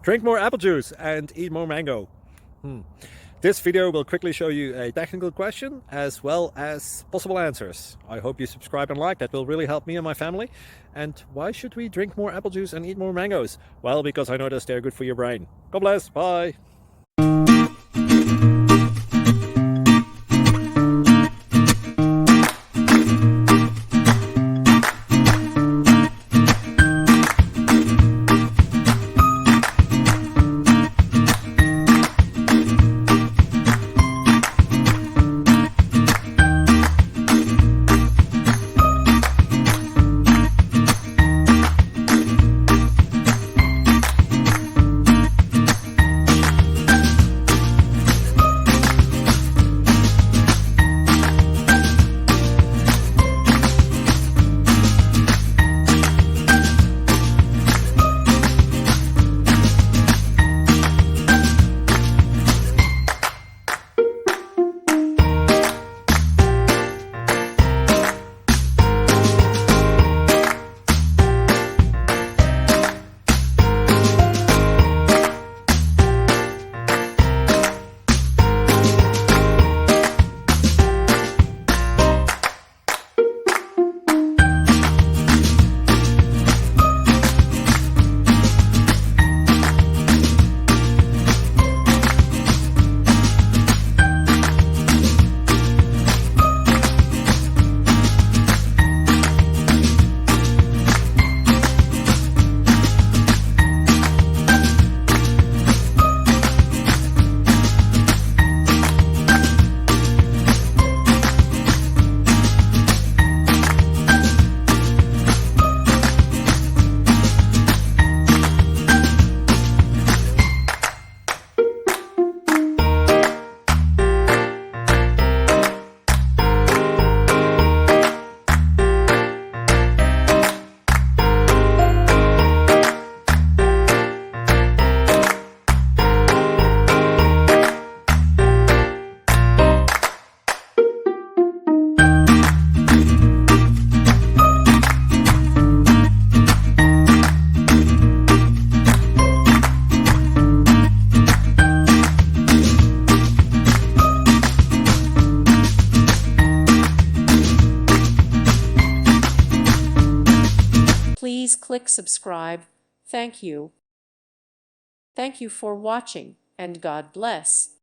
Drink more apple juice and eat more mango. This video will quickly show you a technical question as well as possible answers. I hope you subscribe and like, that will really help me and my family. And why should we drink more apple juice and eat more mangoes? Well, because I noticed they're good for your brain. God bless, bye! Please click subscribe. Thank you. Thank you for watching, and God bless.